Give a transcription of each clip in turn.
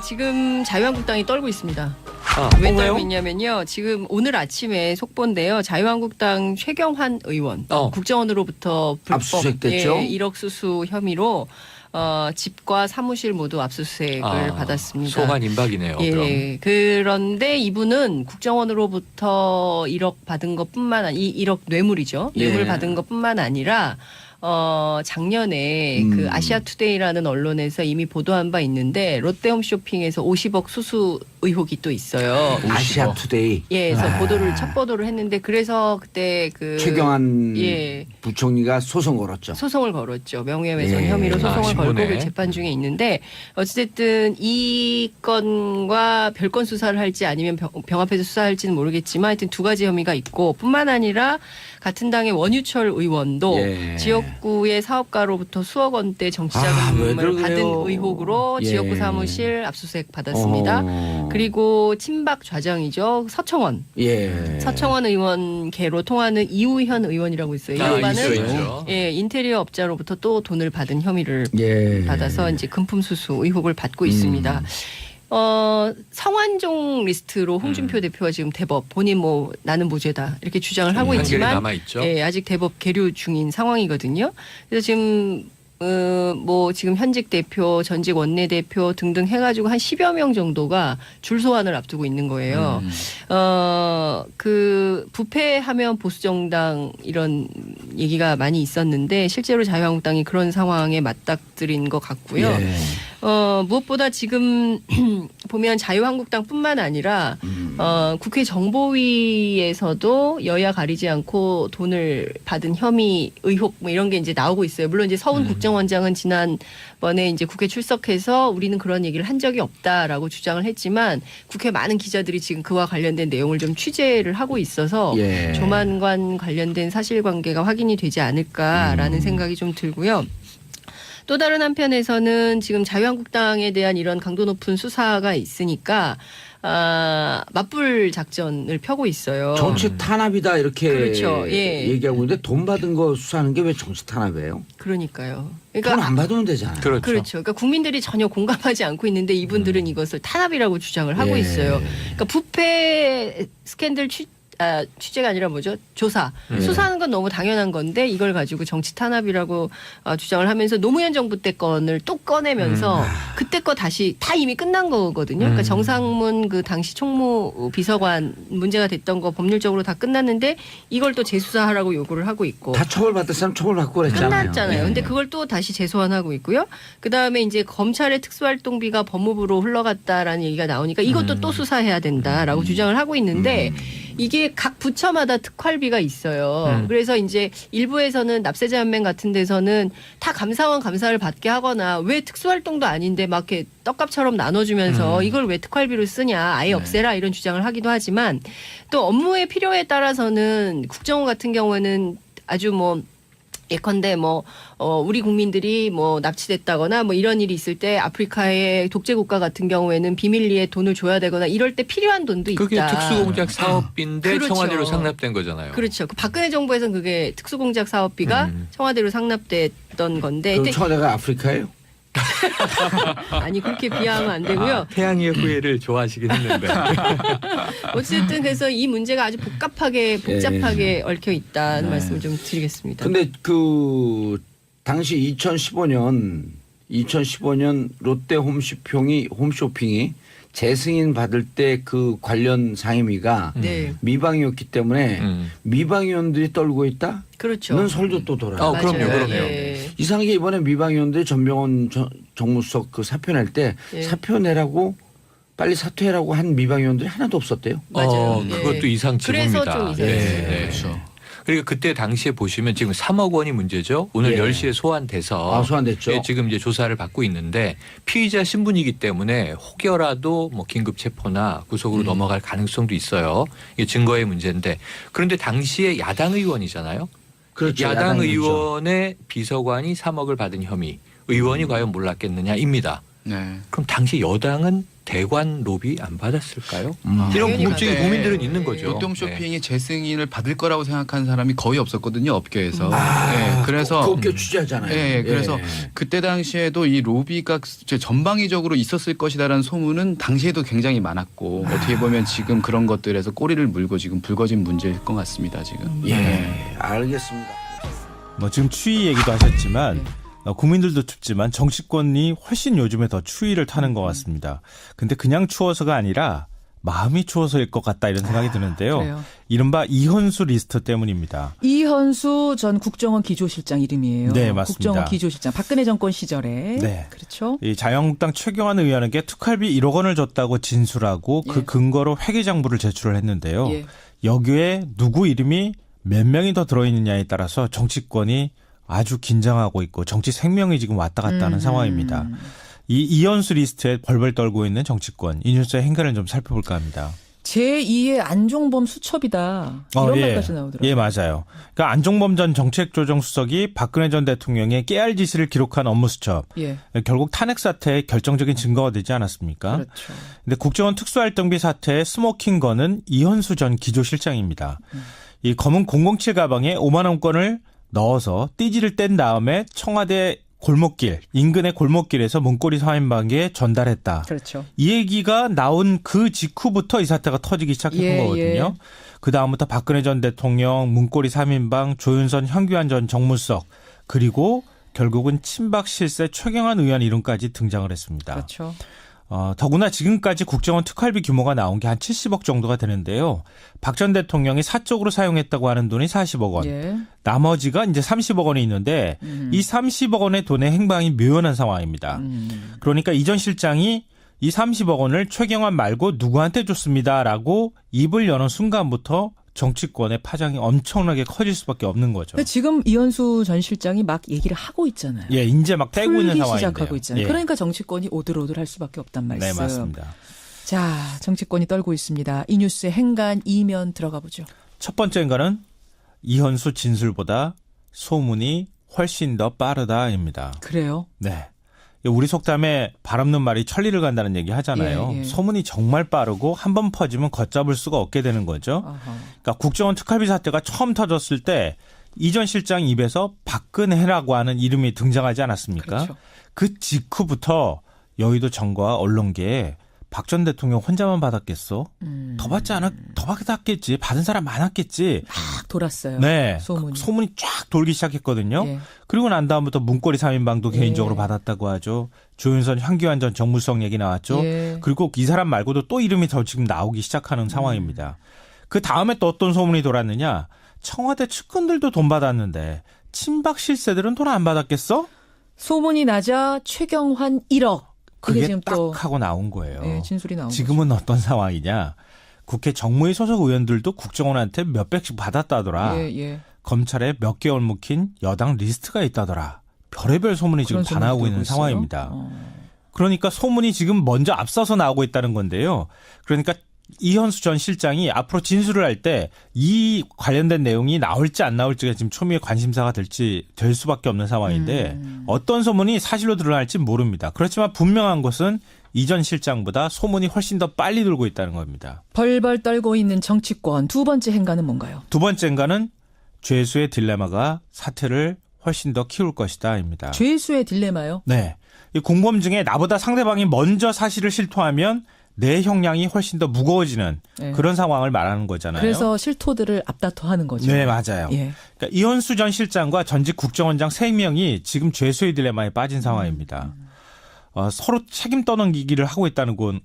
지금 자유한국당이 떨고 있습니다. 왜 왜요? 떨고 있냐면요. 지금 오늘 아침에 속보인데요. 자유한국당 최경환 의원 국정원으로부터 불법 압수수색됐죠? 1억 수수 혐의로 집과 사무실 모두 압수수색을 받았습니다. 소환 임박이네요. 예. 그런데 이분은 국정원으로부터 1억 받은 것뿐만 아니 1억 뇌물이죠. 뇌물 예. 받은 것뿐만 아니라 작년에 그 아시아투데이라는 언론에서 이미 보도한 바 있는데 롯데홈쇼핑에서 50억 수수 의혹이 또 있어요. 아시아투데이. 예, 그래서 첫 보도를 했는데 그래서 그때 그 최경환 예. 부총리가 소송 걸었죠. 소송을 걸었죠. 명예훼손 예. 혐의로 소송을 신문에. 걸고 그 재판 중에 있는데 어찌됐든 이 건과 별건 수사를 할지 아니면 병합해서 수사할지는 모르겠지만 하여튼 두 가지 혐의가 있고 뿐만 아니라 같은 당의 원유철 의원도 예. 지역구의 사업가로부터 수억 원대 왜들 정치자금을 받은 그래요? 의혹으로 예. 지역구 사무실 압수수색 받았습니다. 그리고 친박 좌정이죠. 서청원. 예. 서청원 의원계로 통하는 이우현 의원이라고 있어요. 이 양반은 있죠. 예, 인테리어 업자로부터 또 돈을 받은 혐의를 예. 받아서 이제 금품 수수 의혹을 받고 있습니다. 성완종 리스트로 홍준표 대표가 지금 대법 본인 뭐 나는 무죄다 이렇게 주장을 하고 판결이 있지만 남아 있죠. 예, 아직 대법 계류 중인 상황이거든요. 그래서 지금 뭐 지금 현직 대표, 전직 원내대표 등등 해가지고 한 10여 명 정도가 줄 소환을 앞두고 있는 거예요. 그 부패하면 보수정당 이런 얘기가 많이 있었는데 실제로 자유한국당이 그런 상황에 맞닥뜨린 것 같고요. 예. 무엇보다 지금 보면 자유한국당뿐만 아니라 국회 정보위에서도 여야 가리지 않고 돈을 받은 혐의, 의혹 뭐 이런 게 이제 나오고 있어요. 물론 이제 서훈 국정원장은 지난번에 이제 국회 출석해서 우리는 그런 얘기를 한 적이 없다라고 주장을 했지만 국회 많은 기자들이 지금 그와 관련된 내용을 좀 취재를 하고 있어서 예. 조만간 관련된 사실관계가 확인이 되지 않을까라는 생각이 좀 들고요. 또 다른 한편에서는 지금 자유한국당에 대한 이런 강도 높은 수사가 있으니까 맞불 작전을 펴고 있어요. 정치 탄압이다 이렇게 그렇죠. 예. 얘기하고 있는데 돈 받은 거 수사하는 게 왜 정치 탄압이에요? 그러니까요. 돈 그러니까 안 받으면 되잖아요. 그렇죠. 그렇죠. 그러니까 국민들이 전혀 공감하지 않고 있는데 이분들은 이것을 탄압이라고 주장을 하고 예. 있어요. 그러니까 부패 스캔들 취재가 아니라 뭐죠? 조사. 수사하는 건 너무 당연한 건데 이걸 가지고 정치 탄압이라고 주장을 하면서 노무현 정부 때 건을 또 꺼내면서 그때 거 다시 다 이미 끝난 거거든요. 그러니까 정상문 그 당시 총무 비서관 문제가 됐던 거 법률적으로 다 끝났는데 이걸 또 재수사하라고 요구를 하고 있고. 다 처벌받을 사람 처벌받고 그랬잖아요. 끝났잖아요. 예. 근데 그걸 또 다시 재소환하고 있고요. 그다음에 이제 검찰의 특수활동비가 법무부로 흘러갔다라는 얘기가 나오니까 이것도 또 수사해야 된다라고 주장을 하고 있는데 이게 각 부처마다 특활비가 있어요. 그래서 이제 일부에서는 납세자연맹 같은 데서는 다 감사원 감사를 받게 하거나 왜 특수활동도 아닌데 막 이렇게 떡값처럼 나눠주면서 이걸 왜 특활비로 쓰냐 아예 없애라 이런 주장을 하기도 하지만 또 업무의 필요에 따라서는 국정원 같은 경우에는 아주 뭐 예컨대 뭐 우리 국민들이 뭐 납치됐다거나 뭐 이런 일이 있을 때 아프리카의 독재 국가 같은 경우에는 비밀리에 돈을 줘야 되거나 이럴 때 필요한 돈도 있다. 그게 특수공작 사업비인데 그렇죠. 청와대로 상납된 거잖아요. 그렇죠. 그 박근혜 정부에서는 그게 특수공작 사업비가 청와대로 상납됐던 건데 그럼 근데 청와대가 아프리카예요? 아니 그렇게 비하하면 안 되고요. 태양의 후예를 좋아하시긴 했는데. 어쨌든 그래서 이 문제가 아주 복잡하게 얽혀 있다는 말씀을 좀 드리겠습니다. 근데 그 당시 2015년 롯데 홈쇼핑이 재승인 받을 때 그 관련 상임위가 네. 미방이었기 때문에 미방위원들이 떨고 있다? 그렇죠. 는 설도 또 돌아요. 그럼요, 맞아요. 그럼요. 예. 이상하게 이번에 미방위원들이 전병헌 정무수석 그 사표 낼 때 예. 사표 내라고 빨리 사퇴해라고 한 미방위원들이 하나도 없었대요. 맞아요. 그것도 예. 이상치입니다. 그래서 좀 이상했어요. 그렇죠. 그리고 그때 당시에 보시면 지금 3억 원이 문제죠. 오늘 예. 10시에 소환돼서 소환됐죠. 예, 지금 이제 조사를 받고 있는데 피의자 신분이기 때문에 혹여라도 뭐 긴급 체포나 구속으로 넘어갈 가능성도 있어요. 이게 증거의 문제인데 그런데 당시에 야당 의원이잖아요. 그렇죠. 야당 야당이죠. 의원의 비서관이 3억을 받은 혐의. 의원이 과연 몰랐겠느냐입니다. 네. 그럼 당시 여당은 대관 로비 안 받았을까요? 이런 당연히 궁금증이 받아요. 국민들은 있는 거죠. 교통 네. 쇼핑이 재승인을 받을 거라고 생각하는 사람이 거의 없었거든요, 업계에서. 그래서 그 업계 취재하잖아요. 예, 그래서 예. 그때 당시에도 이 로비가 전방위적으로 있었을 것이다라는 소문은 당시에도 굉장히 많았고 어떻게 보면 지금 그런 것들에서 꼬리를 물고 지금 불거진 문제일 것 같습니다. 지금. 예, 알겠습니다. 뭐 지금 추위 얘기도 하셨지만 국민들도 춥지만 정치권이 훨씬 요즘에 더 추위를 타는 것 같습니다. 근데 그냥 추워서가 아니라 마음이 추워서일 것 같다 이런 생각이 드는데요. 그래요. 이른바 이현수 리스트 때문입니다. 이현수 전 국정원 기조실장 이름이에요. 네, 맞습니다. 국정원 기조실장 박근혜 정권 시절에. 네. 그렇죠. 이 자유한국당 최경환 의원에게 특활비 1억 원을 줬다고 진술하고 그 예. 근거로 회계장부를 제출을 했는데요. 예. 여기에 누구 이름이 몇 명이 더 들어있느냐에 따라서 정치권이 아주 긴장하고 있고 정치 생명이 지금 왔다 갔다 하는 상황입니다. 이 이현수 리스트에 벌벌 떨고 있는 정치권 이 뉴스의 행간을 좀 살펴볼까 합니다. 제2의 안종범 수첩이다. 이런 말까지 나오더라고요. 예, 맞아요. 그러니까 안종범 전 정책조정수석이 박근혜 전 대통령의 깨알 지시를 기록한 업무 수첩. 예. 결국 탄핵 사태의 결정적인 증거가 되지 않았습니까? 그렇죠. 근데 국정원 특수활동비 사태의 스모킹 건은 이현수 전 기조실장입니다. 이 검은 007 가방에 5만 원권을 넣어서 띠지를 뗀 다음에 청와대 골목길, 인근의 골목길에서 문고리 3인방에 전달했다. 그렇죠. 이 얘기가 나온 그 직후부터 이 사태가 터지기 시작한 예, 거거든요. 예. 그 다음부터 박근혜 전 대통령, 문고리 3인방, 조윤선, 현규환 전 정무수석, 그리고 결국은 친박 실세 최경환 의원 이름까지 등장을 했습니다. 그렇죠. 더구나 지금까지 국정원 특활비 규모가 나온 게 한 70억 정도가 되는데요. 박 전 대통령이 사적으로 사용했다고 하는 돈이 40억 원. 예. 나머지가 이제 30억 원이 있는데 이 30억 원의 돈의 행방이 묘연한 상황입니다. 그러니까 이 전 실장이 이 30억 원을 최경환 말고 누구한테 줬습니다라고 입을 여는 순간부터 정치권의 파장이 엄청나게 커질 수밖에 없는 거죠. 근데 지금 이현수 전 실장이 막 얘기를 하고 있잖아요. 예, 이제 막 떼고 있는 풀기 상황인데요. 시작하고 있잖아요. 예. 그러니까 정치권이 오들오들할 수밖에 없단 말씀. 네, 맞습니다. 자, 정치권이 떨고 있습니다. 이 뉴스의 행간 이면 들어가 보죠. 첫 번째인가는 이현수 진술보다 소문이 훨씬 더 빠르다입니다. 그래요? 네. 우리 속담에 발 없는 말이 천리를 간다는 얘기 하잖아요. 예, 예. 소문이 정말 빠르고 한 번 퍼지면 걷잡을 수가 없게 되는 거죠. 아하. 그러니까 국정원 특활비 사태가 처음 터졌을 때 이전 실장 입에서 박근혜라고 하는 이름이 등장하지 않았습니까? 그렇죠. 그 직후부터 여의도 정과 언론계에 박 전 대통령 혼자만 받았겠어? 더 받았겠지. 받은 사람 많았겠지. 막 돌았어요. 네. 소문이. 쫙 돌기 시작했거든요. 예. 그리고 난 다음부터 문고리 3인방도 예. 개인적으로 받았다고 하죠. 조윤선, 현규환 전 정무수석 얘기 나왔죠. 예. 그리고 이 사람 말고도 또 이름이 더 지금 나오기 시작하는 상황입니다. 그 다음에 또 어떤 소문이 돌았느냐. 청와대 측근들도 돈 받았는데 친박 실세들은 돈 안 받았겠어? 소문이 나자 최경환 1억. 이게 그게 지금 딱 또 하고 나온 거예요. 예, 진술이 나온 지금은 어떤 상황이냐. 국회 정무위 소속 의원들도 국정원한테 몇백씩 받았다더라. 거죠. 예, 예. 검찰에 몇 개월 묵힌 여당 리스트가 있다더라. 별의별 소문이 지금 그런 다 소문이 나오고 돌고 있는 있어요? 상황입니다. 그러니까 소문이 지금 먼저 앞서서 나오고 있다는 건데요. 그러니까 이현수 전 실장이 앞으로 진술을 할 때 이 관련된 내용이 나올지 안 나올지가 지금 초미의 관심사가 될 수밖에 없는 상황인데 어떤 소문이 사실로 드러날지 모릅니다. 그렇지만 분명한 것은 이 전 실장보다 소문이 훨씬 더 빨리 돌고 있다는 겁니다. 벌벌 떨고 있는 정치권 두 번째 행간은 뭔가요? 두 번째인가는 죄수의 딜레마가 사태를 훨씬 더 키울 것이다입니다. 죄수의 딜레마요? 네. 이 공범 중에 나보다 상대방이 먼저 사실을 실토하면 내 형량이 훨씬 더 무거워지는 네. 그런 상황을 말하는 거잖아요. 그래서 실토들을 앞다퉈하는 거죠. 네, 맞아요. 예. 그러니까 이현수 전 실장과 전직 국정원장 3명이 지금 죄수의 딜레마에 빠진 상황입니다. 서로 책임 떠넘기기를 하고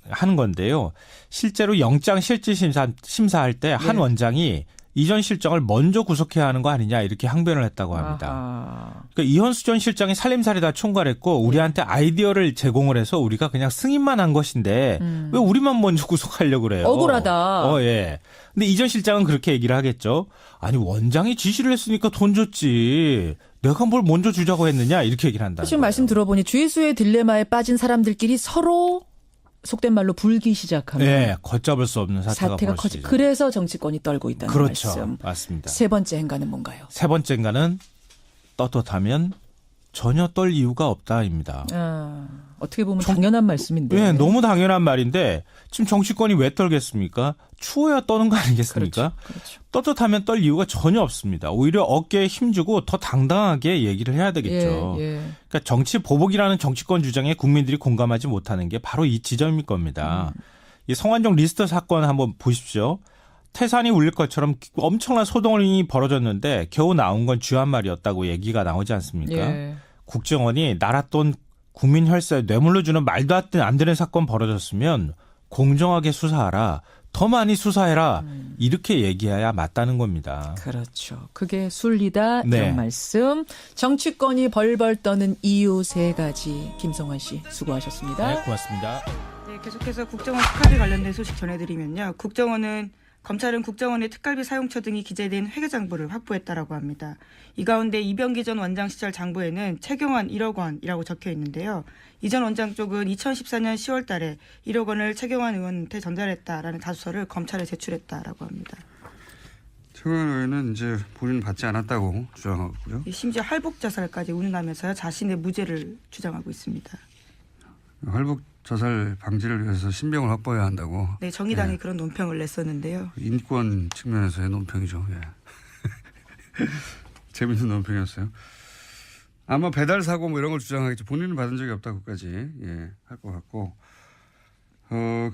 하는 건데요. 실제로 영장 실질 심사할 때 한 네. 원장이 이전 실장을 먼저 구속해야 하는 거 아니냐 이렇게 항변을 했다고 합니다. 아하. 그러니까 이현수 전 실장이 살림살이 다 총괄했고 우리한테 아이디어를 제공을 해서 우리가 그냥 승인만 한 것인데 왜 우리만 먼저 구속하려고 그래요? 억울하다. 예. 근데 이전 실장은 그렇게 얘기를 하겠죠. 아니 원장이 지시를 했으니까 돈 줬지. 내가 뭘 먼저 주자고 했느냐 이렇게 얘기를 한다. 지금 말씀 들어보니 죄수의 딜레마에 빠진 사람들끼리 서로 속된 말로 불기 시작하면 네, 걷잡을 수 없는 사태가 커지. 벌어지죠. 그래서 정치권이 떨고 있다는 그렇죠. 말씀. 맞습니다. 세 번째 행간은 뭔가요? 세 번째인가는 떳떳하면 전혀 떨 이유가 없다입니다. 어떻게 보면 당연한 말씀인데. 네, 너무 당연한 말인데 지금 정치권이 왜 떨겠습니까? 추워야 떠는 거 아니겠습니까? 그렇죠. 떳떳하면 떨 이유가 전혀 없습니다. 오히려 어깨에 힘주고 더 당당하게 얘기를 해야 되겠죠. 예. 그러니까 정치 보복이라는 정치권 주장에 국민들이 공감하지 못하는 게 바로 이 지점일 겁니다. 이 성완종 리스트 사건 한번 보십시오. 태산이 울릴 것처럼 엄청난 소동이 벌어졌는데 겨우 나온 건 쥐 한 마리였다고 얘기가 나오지 않습니까? 예. 국정원이 나라 돈 국민 혈세 뇌물로 주는 말도 안 되는 사건 벌어졌으면 공정하게 수사하라. 더 많이 수사해라. 이렇게 얘기해야 맞다는 겁니다. 그렇죠. 그게 순리다. 네. 이런 말씀. 정치권이 벌벌 떠는 이유 3가지. 김성환 씨 수고하셨습니다. 네, 고맙습니다. 네, 계속해서 국정원 특활비 관련된 소식 전해드리면요. 검찰은 국정원의 특활비 사용처 등이 기재된 회계장부를 확보했다라고 합니다. 이 가운데 이병기 전 원장 시절 장부에는 최경환 1억 원이라고 적혀 있는데요. 이 전 원장 쪽은 2014년 10월 달에 1억 원을 최경환 의원한테 전달했다라는 자수서를 검찰에 제출했다라고 합니다. 최경환 의원은 이제 본인은 받지 않았다고 주장하고 있고요. 심지어 할복 자살까지 운운하면서 자신의 무죄를 주장하고 있습니다. 할복 자살 방지를 위해서 신병을 확보해야 한다고. 네, 정의당이 그런 논평을 냈었는데요. 인권 측면에서의 논평이죠. 예. 재밌는 논평이었어요. 아마 배달 사고 뭐 이런 걸 주장하겠죠. 본인은 받은 적이 없다고까지 할 것 같고.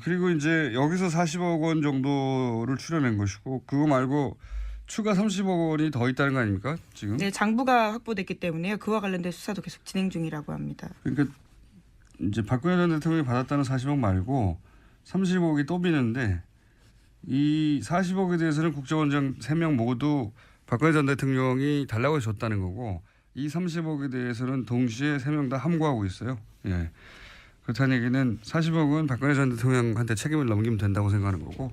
그리고 이제 여기서 40억 원 정도를 추려낸 것이고 그거 말고 추가 30억 원이 더 있다는 거 아닙니까? 지금? 네, 장부가 확보됐기 때문에 그와 관련된 수사도 계속 진행 중이라고 합니다. 그러니까 이제 박근혜 전 대통령이 받았다는 40억 말고 30억이 또 비는데 이 40억에 대해서는 국정원장 3명 모두 박근혜 전 대통령이 달라고 해서 줬다는 거고 이 30억에 대해서는 동시에 3명 다 함구하고 있어요. 예. 그렇다는 얘기는 40억은 박근혜 전 대통령한테 책임을 넘기면 된다고 생각하는 거고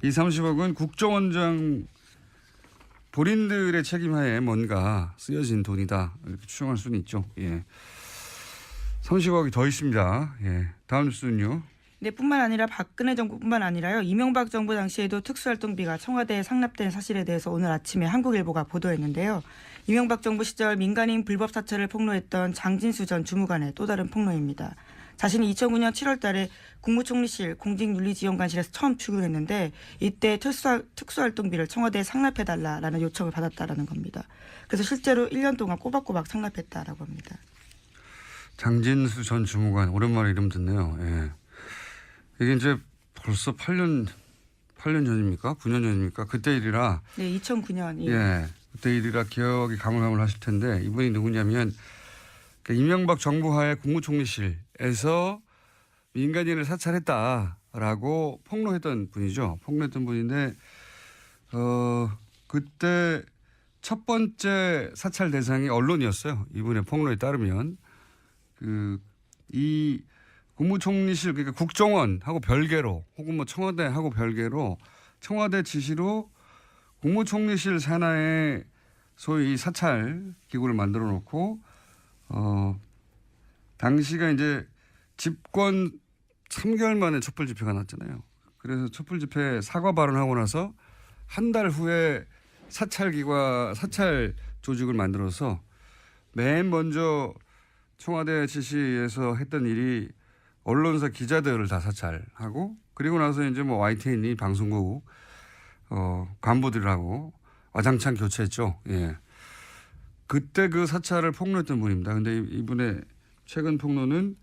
이 30억은 국정원장 본인들의 책임하에 뭔가 쓰여진 돈이다 이렇게 추정할 수는 있죠. 예. 30억이 더 있습니다. 예. 다음 뉴스는요. 네, 뿐만 아니라 박근혜 정부뿐만 아니라요. 이명박 정부 당시에도 특수활동비가 청와대에 상납된 사실에 대해서 오늘 아침에 한국일보가 보도했는데요. 이명박 정부 시절 민간인 불법 사찰을 폭로했던 장진수 전 주무관의 또 다른 폭로입니다. 자신이 2009년 7월 달에 국무총리실 공직윤리지원관실에서 처음 출근했는데 이때 특수활동비를 청와대에 상납해달라라는 요청을 받았다라는 겁니다. 그래서 실제로 1년 동안 꼬박꼬박 상납했다라고 합니다. 장진수 전 주무관 오랜만에 이름 듣네요. 예. 이게 이제 벌써 8년 전입니까? 9년 전입니까? 그때 일이라. 네, 2009년. 예. 그때 일이라 기억이 가물가물하실 텐데 이분이 누구냐면 이명박 정부 하에 국무총리실에서 민간인을 사찰했다라고 폭로했던 분이죠. 폭로했던 분인데 그때 첫 번째 사찰 대상이 언론이었어요. 이분의 폭로에 따르면. 이 국무총리실 그러니까 국정원하고 별개로 혹은 뭐 청와대하고 별개로 청와대 지시로 국무총리실 산하에 소위 사찰 기구를 만들어 놓고 당시가 이제 집권 3개월 만에 촛불 집회가 났잖아요. 그래서 촛불 집회 사과 발언하고 나서 한 달 후에 사찰 조직을 만들어서 맨 먼저 청와대 지시에서 했던 일이 언론사 기자들을 다 사찰하고 그리고 나서 이제 뭐 YTN이 방송국 간부들하고 와장창 교체했죠. 예. 그때 그 사찰을 폭로했던 분입니다. 근데 이분의 최근 폭로는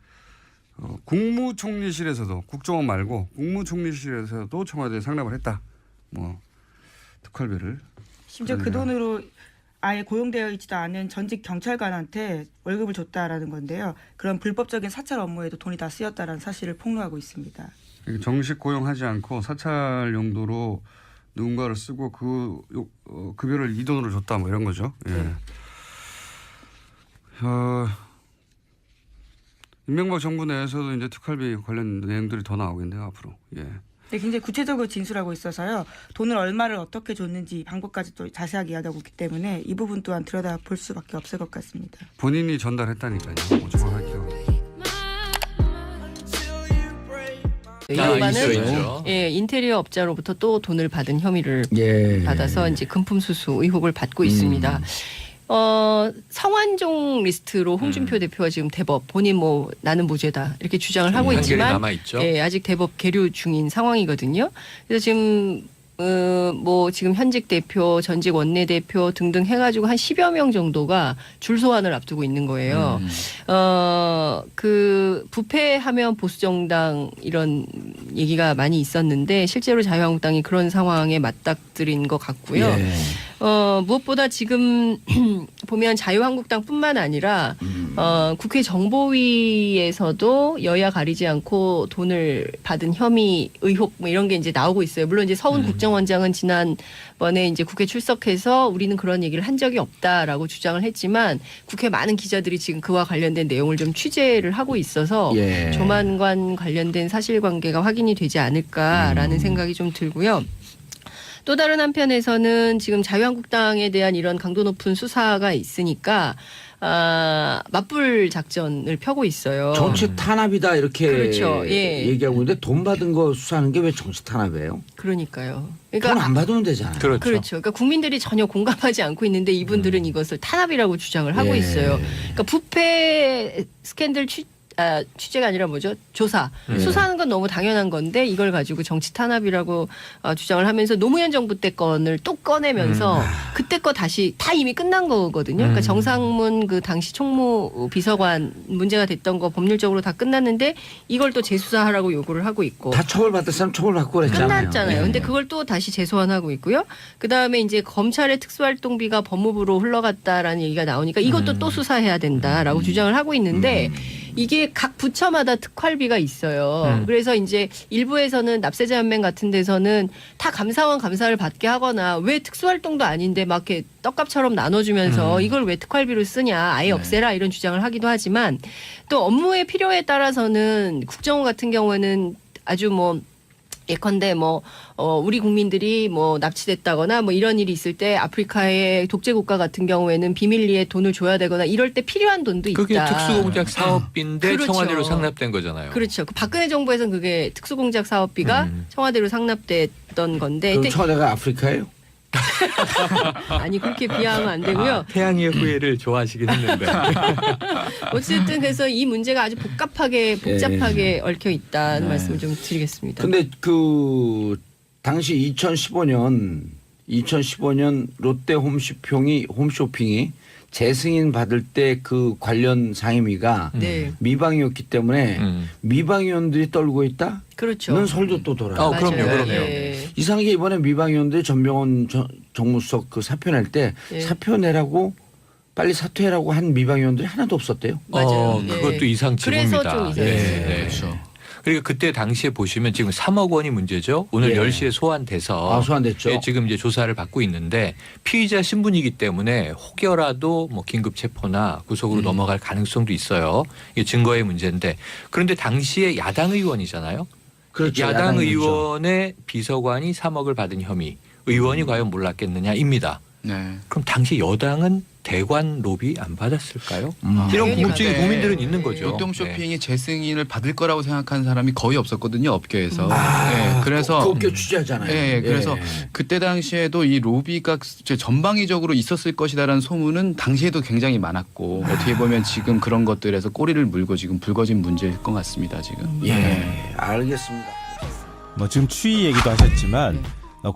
국무총리실에서도 국정원 말고 국무총리실에서도 청와대에 상납을 했다. 뭐 특활비를. 심지어 그 돈으로 아예 고용되어 있지도 않은 전직 경찰관한테 월급을 줬다라는 건데요. 그런 불법적인 사찰 업무에도 돈이 다 쓰였다라는 사실을 폭로하고 있습니다. 정식 고용하지 않고 사찰 용도로 누군가를 쓰고 그 급여를 이 돈으로 줬다 뭐 이런 거죠. 예. 네. 이명박 정부 내에서도 이제 특활비 관련 내용들이 더 나오겠네요 앞으로. 예. 네, 굉장히 구체적으로 진술하고 있어서요. 돈을 얼마를 어떻게 줬는지 방법까지 또 자세하게 이야기하고 있기 때문에 이 부분 또한 들여다볼 수밖에 없을 것 같습니다. 본인이 전달했다니까요. 뭐 정확하게요. 이 아, 양반은 있죠. 예, 인테리어 업자로부터 또 돈을 받은 혐의를 예. 받아서 이제 금품 수수 의혹을 받고 있습니다. 성완종 리스트로 홍준표 대표가 지금 대법 본인 뭐 나는 무죄다 이렇게 주장을 하고 판결이 있지만 남아 있죠. 예, 아직 대법 계류 중인 상황이거든요. 그래서 지금 뭐 지금 현직 대표, 전직 원내대표 등등 해가지고 한 10여 명 정도가 줄 소환을 앞두고 있는 거예요. 그 부패하면 보수정당 이런 얘기가 많이 있었는데 실제로 자유한국당이 그런 상황에 맞닥뜨린 것 같고요. 예. 무엇보다 지금 보면 자유한국당뿐만 아니라 국회 정보위에서도 여야 가리지 않고 돈을 받은 혐의, 의혹 뭐 이런 게 이제 나오고 있어요. 물론 이제 서훈 국정원장은 지난번에 이제 국회 출석해서 우리는 그런 얘기를 한 적이 없다라고 주장을 했지만 국회 많은 기자들이 지금 그와 관련된 내용을 좀 취재를 하고 있어서 예. 조만간 관련된 사실관계가 확인이 되지 않을까라는 생각이 좀 들고요. 또 다른 한편에서는 지금 자유한국당에 대한 이런 강도 높은 수사가 있으니까 맞불 작전을 펴고 있어요. 정치 탄압이다 이렇게 그렇죠. 예. 얘기하고 있는데 돈 받은 거 수사하는 게 왜 정치 탄압이에요? 그러니까요. 돈 그러니까 안 받으면 되잖아요. 그렇죠. 그렇죠. 그러니까 국민들이 전혀 공감하지 않고 있는데 이분들은 이것을 탄압이라고 주장을 하고 예. 있어요. 그러니까 부패 스캔들 취재가 아니라 뭐죠? 조사. 수사하는 건 너무 당연한 건데 이걸 가지고 정치 탄압이라고 주장을 하면서 노무현 정부 때 건을 또 꺼내면서 그때 거 다시 다 이미 끝난 거거든요. 그러니까 정상문 그 당시 총무 비서관 문제가 됐던 거 법률적으로 다 끝났는데 이걸 또 재수사하라고 요구를 하고 있고. 다 처벌받을 사람 처벌받고 그랬잖아요. 끝났잖아요. 예. 근데 그걸 또 다시 재소환하고 있고요. 그다음에 이제 검찰의 특수활동비가 법무부로 흘러갔다라는 얘기가 나오니까 이것도 또 수사해야 된다라고 주장을 하고 있는데 이게 각 부처마다 특활비가 있어요. 그래서 이제 일부에서는 납세자 연맹 같은 데서는 다 감사원 감사를 받게 하거나 왜 특수활동도 아닌데 막 이렇게 떡값처럼 나눠주면서 이걸 왜 특활비로 쓰냐 아예 없애라 이런 주장을 하기도 하지만 또 업무의 필요에 따라서는 국정원 같은 경우에는 아주 뭐 예컨대 뭐 우리 국민들이 뭐 납치됐다거나 뭐 이런 일이 있을 때 아프리카의 독재 국가 같은 경우에는 비밀리에 돈을 줘야 되거나 이럴 때 필요한 돈도 있다. 그게 특수공작 사업비인데 그렇죠. 청와대로 상납된 거잖아요. 그렇죠. 그 박근혜 정부에서는 그게 특수공작 사업비가 청와대로 상납됐던 건데 그럼 근데 청와대가 아프리카예요? 아니 그렇게 비하하면 안 되고요. 태양의 후예를 좋아하시긴 했는데. 어쨌든 그래서 이 문제가 아주 복잡하게 얽혀 있다는 말씀을 좀 드리겠습니다. 근데 그 당시 2015년 롯데 홈쇼핑이 재승인 받을 때 그 관련 상임위가 네. 미방이었기 때문에 미방위원들이 떨고 있다? 그렇죠. 는 설도 또 돌아요. 그럼요, 맞아요. 그럼요. 예. 이상하게 이번에 미방위원들이 전병헌 정무수석 그 사표 낼 때 예. 사표 내라고 빨리 사퇴해라고 한 미방위원들이 하나도 없었대요. 맞아요. 예. 그것도 이상치입니다. 그래서 좀 이상했어요. 그렇죠. 그리고 그때 당시에 보시면 지금 3억 원이 문제죠. 오늘 예. 10시에 소환돼서 소환됐죠. 예, 지금 이제 조사를 받고 있는데 피의자 신분이기 때문에 혹여라도 뭐 긴급 체포나 구속으로 넘어갈 가능성도 있어요. 이게 증거의 문제인데 그런데 당시에 야당 의원이잖아요. 그렇죠. 야당 야당이죠. 의원의 비서관이 3억을 받은 혐의. 의원이 과연 몰랐겠느냐입니다. 네. 그럼 당시 여당은 대관 로비 안 받았을까요? 이런 당연히 궁금증이 받아요. 국민들은 있는 거죠. 롯데홈쇼핑이 재승인을 받을 거라고 생각하는 사람이 거의 없었거든요, 업계에서. 네, 그래서 그 업계 취재하잖아요. 예, 그래서 예. 그때 당시에도 이 로비가 전방위적으로 있었을 것이다라는 소문은 당시에도 굉장히 많았고 어떻게 보면 지금 그런 것들에서 꼬리를 물고 지금 불거진 문제일 것 같습니다, 지금. 예, 알겠습니다. 뭐 지금 추위 얘기도 하셨지만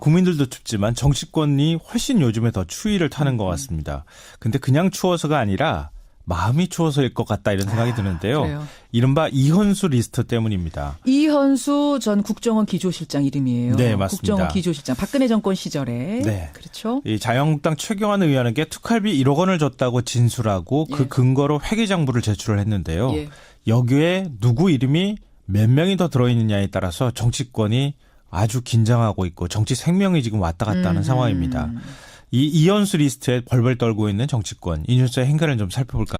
국민들도 춥지만 정치권이 훨씬 요즘에 더 추위를 타는 것 같습니다. 근데 그냥 추워서가 아니라 마음이 추워서일 것 같다 이런 생각이 드는데요. 그래요. 이른바 이현수 리스트 때문입니다. 이현수 전 국정원 기조실장 이름이에요. 네, 맞습니다. 국정원 기조실장 박근혜 정권 시절에. 네. 그렇죠. 이 자유한국당 최경환 의원에게 특활비 1억 원을 줬다고 진술하고 그 예. 근거로 회계장부를 제출을 했는데요. 예. 여기에 누구 이름이 몇 명이 더 들어있느냐에 따라서 정치권이 아주 긴장하고 있고 정치 생명이 지금 왔다 갔다 하는 상황입니다. 이 이현수 리스트에 벌벌 떨고 있는 정치권 이 뉴스의 행간을 좀 살펴볼까요?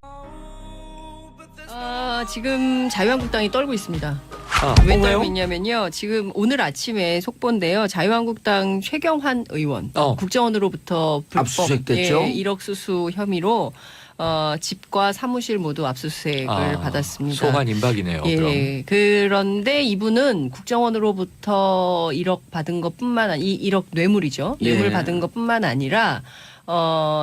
지금 자유한국당이 떨고 있습니다. 왜 왜요? 떨고 있냐면요. 지금 오늘 아침에 속보인데요. 자유한국당 최경환 의원 국정원으로부터 불법 압수수색됐죠? 1억 수수 혐의로 집과 사무실 모두 압수수색을 받았습니다. 소환 임박이네요. 그럼. 예. 그런데 이분은 국정원으로부터 1억 받은 것뿐만 아니 1억 뇌물이죠. 뇌물 예. 받은 것뿐만 아니라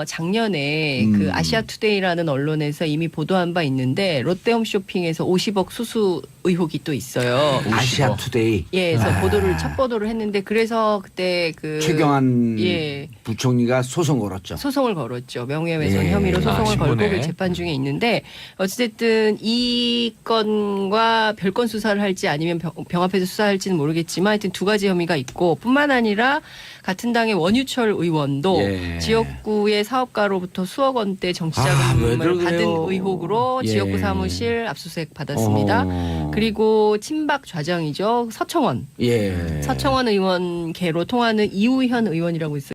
작년에 그 아시아투데이라는 언론에서 이미 보도한 바 있는데 롯데홈쇼핑에서 50억 수수 의혹이 또 있어요. 아시아 투데이. 예, 그래서 첫 보도를 했는데 그래서 그때 그 최경환 예. 부총리가 소송 걸었죠. 소송을 걸었죠. 명예훼손 예. 혐의로 소송을 신문에. 걸고 그 재판 중에 있는데 어쨌든 이 건과 별건 수사를 할지 아니면 병합해서 수사할지는 모르겠지만 하여튼 두 가지 혐의가 있고 뿐만 아니라 같은 당의 원유철 의원도 예. 지역구의 사업가로부터 수억 원대 왜 정치자금을 그러게요. 받은 의혹으로 예. 지역구 사무실 압수수색 받았습니다. 그리고 친박 좌정이죠. 서청원 예. 의원 계로 통하는 이우현 의원이라고 있어요.